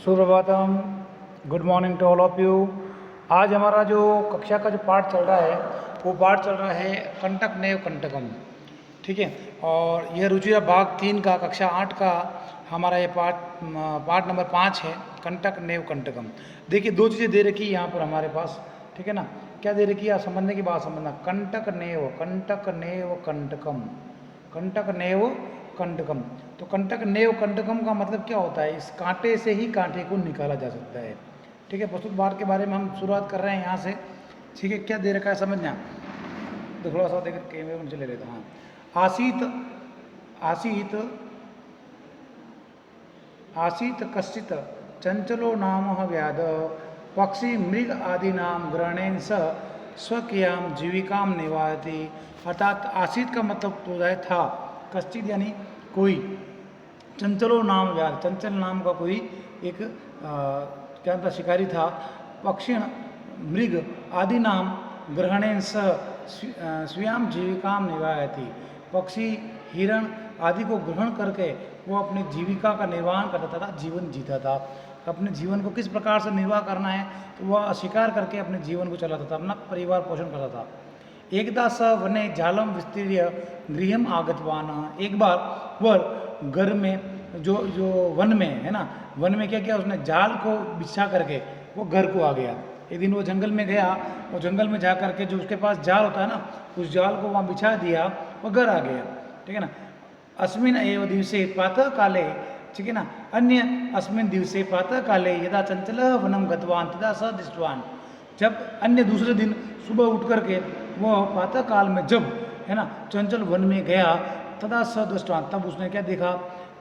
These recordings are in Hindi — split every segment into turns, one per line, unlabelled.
Suprabhatam, good morning to all of you. आज हमारा जो कक्षा का जो पाठ चल रहा है वो पाठ चल रहा है कंटक नेव कंटकम। ठीक है, और यह रुचिरा भाग 3 का कक्षा 8 का हमारा ये पाठ नंबर 5 है, कंटक नेव कंटकम। देखिए, दो चीज़ें दे रखी है यहाँ पर हमारे पास। ठीक है ना, क्या दे रखी है? समझने की बात समझना। कंटक नेव कंटकम, कंटक नेव कंटकम। तो कंटक नेव कंटकम का मतलब क्या होता है? इस कांटे से ही कांटे को निकाला जा सकता है। ठीक है, प्रस्तुत पाठ के बारे में हम शुरुआत कर रहे हैं यहाँ से। ठीक है, क्या दे रखा है समझना। तो थोड़ा सा देख कैमरे उनसे ले लेता हूँ। आसीत कश्चित चंचलो नाम व्याध पक्षी मृग आदि नाम ग्रहणेन स स्वकीयाम जीविकाम निवारती। अर्थात आसीत का मतलब तो है था, कश्चित यानी कोई, चंचलो नाम व्याध, चंचल नाम का कोई एक क्या था, शिकारी था। पक्षिण मृग आदि नाम ग्रहणेन स स्वयं जीविकाम निवारती। पक्षी हिरण आदि को ग्रहण करके वो अपनी जीविका का निर्वाह करता था, जीवन जीता था। अपने जीवन को किस प्रकार से निर्वाह करना है तो वह शिकार करके अपने जीवन को चलाता था, अपना परिवार पोषण करता था। एकदा स वने जालम विस्तीर्य गृहम आगतवान। एक बार वह घर में जो जो वन में है ना, वन में क्या किया उसने, जाल को बिछा करके वो घर को आ गया। एक दिन वो जंगल में गया, वो जंगल में जा करके जो उसके पास जाल होता है ना, उस जाल को वहाँ बिछा दिया, वो घर आ गया। ठीक है ना। अस्मिन एव दिवसे प्रातः काले, ठीक है ना, अन्य अस्मिन दिवसे प्रातः काले यदा चंचल वनम गतवान तदा स दृष्टवान। जब अन्य दूसरे दिन सुबह उठ करके वह प्रातः काल में जब है ना चंचल वन में गया, तदा स दृष्टवान, तब उसने क्या देखा?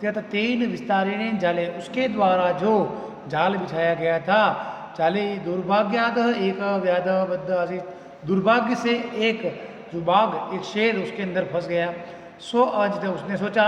तेन विस्तारेण जाले, उसके द्वारा जो जाल बिछाया गया था, जाले दुर्भाग्याद एक व्याध बद्ध आसित, दुर्भाग्य से एक जो बाघ, एक शेर उसके अंदर फंस गया। सो अजित, उसने सोचा,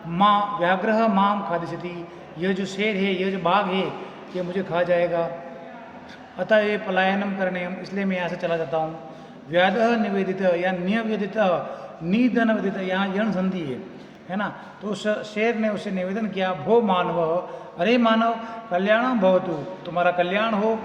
माँ व्याघ्र माम खादिशति, यह जो शेर है, यह जो बाघ है, ये मुझे खा जाएगा। अतः ये पलायनम करने, इसलिए मैं यहाँ से चला जाता हूँ। व्याध निवेदित या निवेदित, निधन विदित, यहाँ यण संधि है ना। तो उस शेर ने उसे निवेदन किया, भो मानव, अरे मानव, कल्याणम भवतु, तुम्हारा कल्याण हो।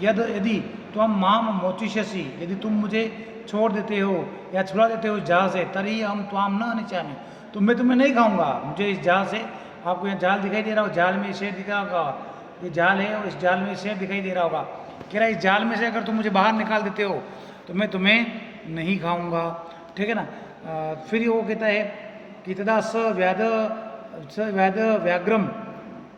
यदि तुम माम मोचिष्यसि, यदि तुम मुझे छोड़ देते हो या छुड़ा देते हो जाल से, तरी हम त्वाम न निचामी, तो मैं तुम्हें नहीं खाऊंगा। मुझे इस जाल से, आपको यहाँ जाल दिखाई दे रहा हो, जाल में शेर दिख रहा होगा, ये जाल है और इस जाल में शेर दिखाई दे रहा होगा। कह रहा है, इस जाल में से अगर तुम मुझे बाहर निकाल देते हो तो मैं तुम्हें नहीं खाऊंगा। ठीक है ना। फिर वो कहता है कि तदा स व्याध व्याघ्रम,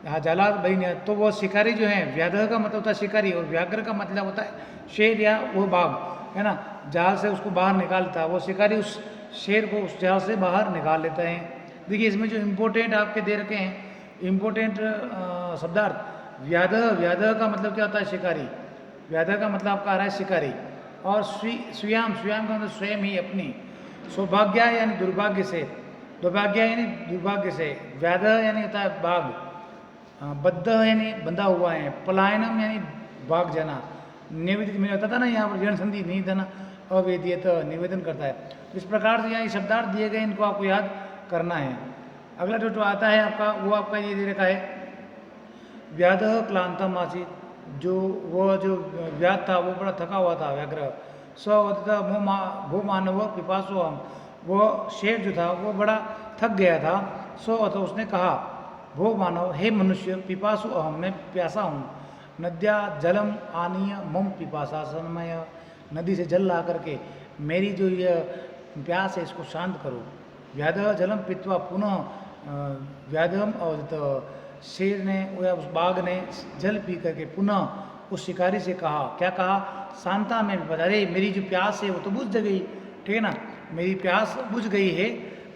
यहाँ जाला भाई ने, तो वो शिकारी जो है, व्याध का मतलब होता है शिकारी और व्याघ्र का मतलब होता है शेर या वो बाघ, है ना। जाल से उसको बाहर निकालता है, वो शिकारी उस शेर को उस जाल से बाहर निकाल लेता है। देखिए, इसमें जो इम्पोर्टेंट आपके दे रखे हैं, इम्पोर्टेंट शब्दार्थ, व्याध, व्याध का मतलब क्या होता है? शिकारी। व्याध का मतलब आपका आ रहा है शिकारी। और स्वयं, स्वयं का मतलब स्वयं ही, अपनी। सौभाग्य यानी दुर्भाग्य से, दुर्भाग्य यानी दुर्भाग्य से, व्याध यानी होता है बाघ, बद्ध यानी बंधा हुआ है, पलायनम यानी भाग जाना, निवेदित मैंने बताता ना यहाँ पर जन संधि निधन अवेदियत, निवेदन करता है। इस प्रकार से यहाँ शब्दार्थ दिए गए, इनको आपको याद करना है। अगला जो आता है आपका, वो आपका ये दे रखा है, व्याध क्लांतम आसित, जो वो जो व्याध था वो बड़ा थका हुआ था, व्याघ्र। स्वता भो मानव पिपासो हम, वो शेर जो था वो बड़ा थक गया था। सो अथ, उसने कहा, भो मानव, हे मनुष्य, पिपासु अहम, मैं प्यासा हूँ। नद्या जलम आनीय मम पिपासा सन्मय, नदी से जल ला करके मेरी जो ये प्यास है इसको शांत करो। व्याध जलम पीत्वा पुनः, व्याधम, और तो शेर ने या उस बाघ ने जल पी करके पुनः उस शिकारी से कहा, क्या कहा? शांता में पिपासा, अरे मेरी जो प्यास है वो तो बुझ गई। ठीक है ना, मेरी प्यास बुझ गई है।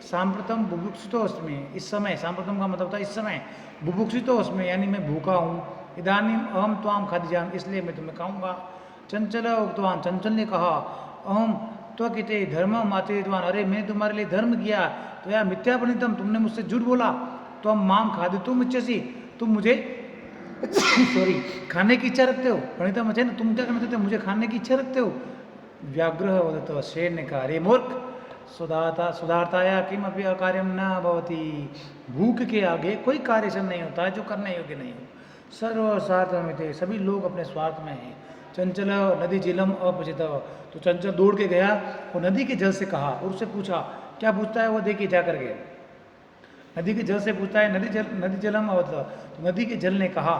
सांप्रतम बुभुक्षितो अस्मि, इस समय, सांप्रतम का मतलब होता है इस समय, बुभुक्षितो अस्मि यानी मैं भूखा हूँ। इदानीम अहम त्वाम खाद्याम, इसलिए मैं तुम्हें खाऊंगा। चंचल उक्तवान, चंचल ने कहा, अहम त्वकिते धर्मम आचरितवान, अरे मैंने तुम्हारे लिए धर्म किया, तो यार मिथ्या प्रणीतम, तुमने मुझसे झूठ बोला। तो हम माम खादितुम इच्छसी, तुम मुझे सॉरी खाने की इच्छा रखते हो। प्रणीतम है ना, तुम क्या करना चाहते हो? मुझे खाने की इच्छा रखते हो। व्याघ्र वदत, शेर ने कहा, अरे मूर्ख, सुधारताया किम अपि अकार्यम न भवति, भूख के आगे कोई कार्य नहीं होता है जो करने योग्य नहीं हो। सर्व स्वार्थमिते, सभी लोग अपने स्वार्थ में हैं। चंचल नदी जिलम अपचित, तो चंचल दौड़ के गया और नदी के जल से कहा और उससे पूछा, क्या पूछता है वो देखिए जा करके। नदी के जल से पूछता है, नदी जलम अवत, तो नदी के जल ने कहा,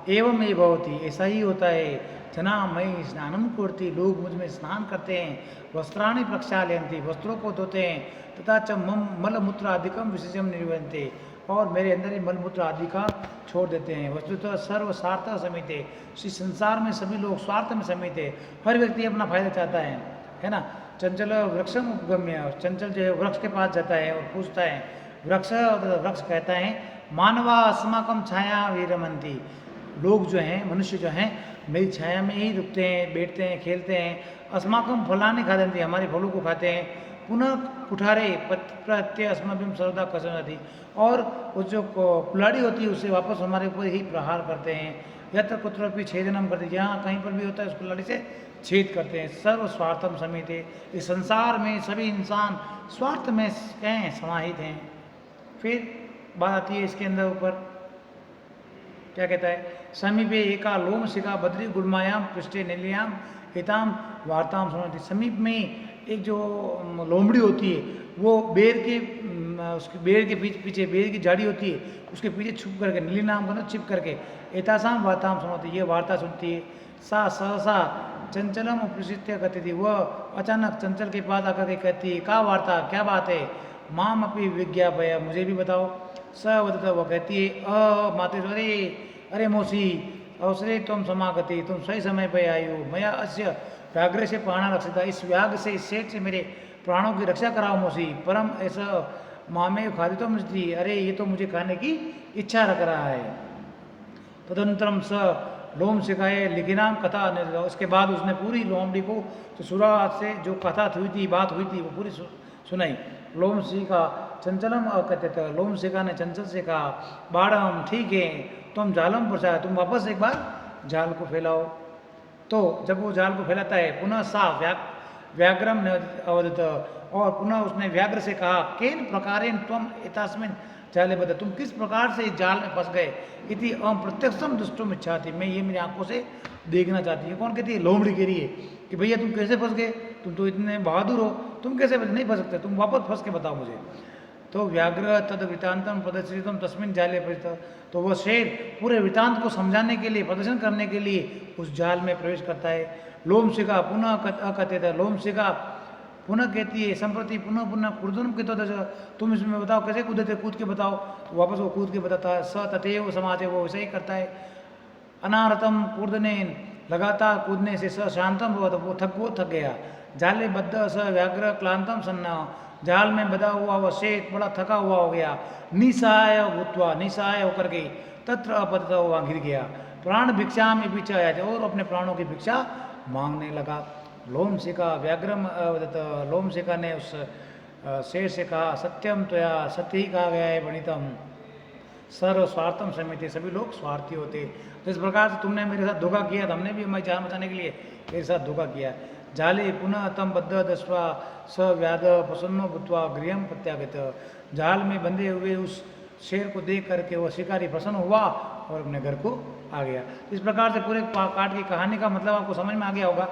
एवं ये भवती, ऐसा ही होता है। जना मई स्नानम कुर्ती, लोग मुझ में स्नान करते हैं। वस्त्राणि प्रक्षालयन्ति, वस्त्रों को धोते हैं। तथा च मम मलमूत्र आदिकम विसर्जन निर्वहन्ते, और मेरे अंदर ही मलमूत्र आदि का छोड़ देते हैं। वस्तुतः सर्व स्वार्थ समित है, इस संसार में सभी लोग स्वार्थ में समित है। हर व्यक्ति अपना फायदा चाहता है ना। चंचल वृक्षम उपगम्य, चंचल जो है वृक्ष के पास जाता है और पूछता है। वृक्ष कहता है, मानवा अस्माकम छाया विरमंती, लोग जो हैं, मनुष्य जो हैं, मेरी छाया में ही रुकते हैं, बैठते हैं, खेलते हैं। अस्माकम फलानि खादन्ति, हमारे फलों को खाते हैं। पुनः कुठारे प्रत्य अस्मभ्यम सर्वदा कसनति, और वो जो कुल्हाड़ी होती है उससे वापस हमारे ऊपर ही प्रहार करते हैं। यत्र कुत्र भी छेदनम करते, जहाँ कहीं पर भी होता है उस कुल्हाड़ी से छेद करते हैं। सर्व स्वार्थम समित, इस संसार में सभी इंसान स्वार्थ में हैं, समाहित हैं। फिर बात आती है इसके अंदर ऊपर, क्या कहता है, समीपे एका लोम शिखा बद्री गुलमायाम पृष्ठे नीलियाम हिताम वार्ताम सुनती, समीप में एक जो लोमड़ी होती है वो बेर के उसके बेर के पीछे बेर की झाड़ी होती है, उसके पीछे छुप करके, नीली नाम का छिप करके, एतासाम वार्ताम सुनती, ये वार्ता सुनती है। सा सहसा चंचलम उपृष्य कहती थी, वह अचानक चंचल के पास आकर के कहती है, का वार्ता, क्या बात है। माम अपनी विज्ञापया, मुझे भी बताओ। स वदता, वह कहती है, मातेश्वरी, अरे मौसी, अवसरे तुम समागति, तुम सही समय पर आई हो। मैं अस्य व्याघ्र से प्राण रक्षिता, इस व्याघ्र से, इस शेर से मेरे प्राणों की रक्षा कराओ मौसी। परम ऐसा मामे खादी तो मुझे, अरे ये तो मुझे खाने की इच्छा रख रहा है। तदंतरम स लोम सिखाए लिखिनाम कथा, उसके बाद उसने पूरी लोमड़ी को तो शुरुआत से जो कथा हुई थी, बात हुई थी, वो पूरी सुनाई। लोम सीखा चंचलम कहते थे, लोम सिखा ने चंचल से कहा, बाड़म ठीक है, तुम जालम प्रसाद, तुम वापस एक बार जाल को फैलाओ। तो जब वो जाल को फैलाता है, पुनः सा व्याघ्रम ने अवदत, और पुनः उसने व्याघ्र से कहा, केन प्रकारेण तुम एतास्मिन् जाले बद, तुम किस प्रकार से इस जाल में फंस गए। इति अप्रत्यक्षम दुष्टुम इच्छा थी, मैं ये मेरी आंखों से देखना चाहती हूँ। कौन कहती है, लोमड़ी कह रही है कि भैया तुम कैसे फंस गए, तुम तो इतने बहादुर हो, तुम कैसे नहीं फंस सकते, तुम वापस फंस के बताओ मुझे। तो व्याघ्र तद वृतांतम प्रदर्शितम तस्मिन जाले परित, तो वह शेर पूरे वृतांत को समझाने के लिए, प्रदर्शन करने के लिए उस जाल में प्रवेश करता है। लोमशिका पुनः अकथित, लोमशिका पुनः कहती है, संप्रति पुनः पुनः कुर्दन के, तो तुम इसमें बताओ कैसे कूदे थे, कूद के बताओ। तो वापस वो कूद के बताता है। स तथैव समाज है, वो वैसे ही करता है। अनारतम कूदने, लगातार कूदने से स शांतम हुआ, तो वो थक गया। जाले बद्ध स व्याघ्र क्लांतम सन्ना, जाल में बधा हुआ वह शेर बड़ा थका हुआ हो गया। निसहाय भूतवा, निसहाय होकर के, तत्र अपतत, वहाँ गिर गया। प्राण भिक्षा में पीछे आया, और अपने प्राणों की भिक्षा मांगने लगा। लोमशिका व्याघ्रम अवदत, लोमशिका ने उस शेर से कहा, सत्यम त्वया, सत्य ही कहा गया है वणितम, सर्व स्वार्थम समिति, सभी लोग स्वार्थी होते। तो इस प्रकार से तुमने मेरे साथ धोखा किया, तो हमने भी हमारी जान बचाने के लिए मेरे साथ धोखा किया। जाले पुनः तम बद्ध दस्वा स व्याध प्रसन्नो भूत्वा गृहम प्रत्यागत, जाल में बंधे हुए उस शेर को देख करके वह शिकारी प्रसन्न हुआ और अपने घर को आ गया। इस प्रकार से पूरे काट की कहानी का मतलब आपको समझ में आ गया होगा।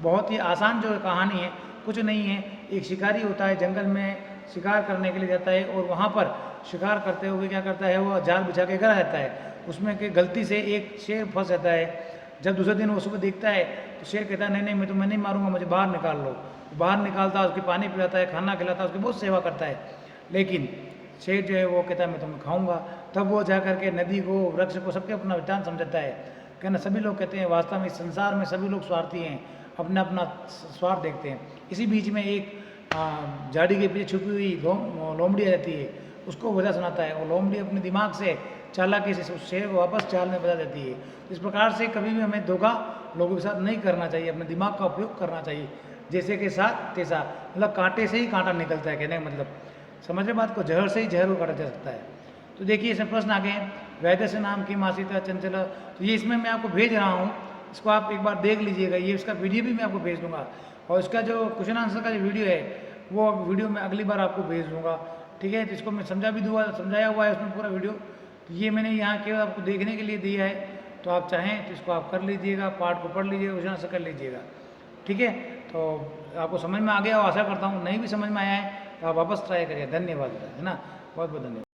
बहुत ही आसान जो कहानी है, कुछ नहीं है। एक शिकारी होता है, जंगल में शिकार करने के लिए जाता है, और वहाँ पर शिकार करते हुए क्या करता है, वह जाल बिछा के घर रहता है। उसमें कि गलती से एक शेर फंस जाता है। जब दूसरे दिन वो सुबह देखता है तो शेर कहता है, नहीं नहीं मैं तुम्हें नहीं मारूंगा, मुझे बाहर निकाल लो। बाहर निकालता है, उसके पानी पिलाता है, खाना खिलाता है, उसकी बहुत सेवा करता है। लेकिन शेर जो है वो कहता है मैं तुम्हें खाऊंगा। तब वो जा करके नदी को, वृक्ष को, सबके अपना विधान समझाता है। कहना सभी लोग कहते हैं वास्तव में इस संसार में सभी लोग स्वार्थी हैं, अपना अपना स्वार्थ देखते हैं। इसी बीच में एक झाड़ी के पीछे छुपी हुई लोमड़ी आ जाती है, उसको वजह सुनाता है। और लोमड़ी अपने दिमाग से चालाकी से उस शेर को वापस चाल में बता देती है। इस प्रकार से कभी भी हमें धोखा लोगों के साथ नहीं करना चाहिए, अपने दिमाग का उपयोग करना चाहिए। जैसे के साथ तैसा, मतलब कांटे से ही कांटा निकलता है, कहने का मतलब समझ रहे बात को, जहर से ही जहर को काटा जा सकता है। तो देखिए इसमें प्रश्न आ गए हैं, वैद्य से नाम की मासीता चंचल, तो ये इसमें मैं आपको भेज रहा हूँ, इसको आप एक बार देख लीजिएगा। ये इसका वीडियो भी मैं आपको भेज दूंगा, और इसका जो क्वेश्चन आंसर का जो वीडियो है वो वीडियो मैं अगली बार आपको भेज दूंगा, ठीक है। तो इसको मैं समझा भी दूंगा, समझाया हुआ है उसमें पूरा वीडियो। तो ये मैंने यहाँ केवल आपको देखने के लिए दिया है, तो आप चाहें तो इसको आप कर लीजिएगा, पाठ को पढ़ लीजिएगा, उस से कर लीजिएगा। ठीक है, तो आपको समझ में आ गया, और आशा करता हूँ नहीं भी समझ में आया है तो आप वापस ट्राई करिए। धन्यवाद, है ना, बहुत बहुत धन्यवाद।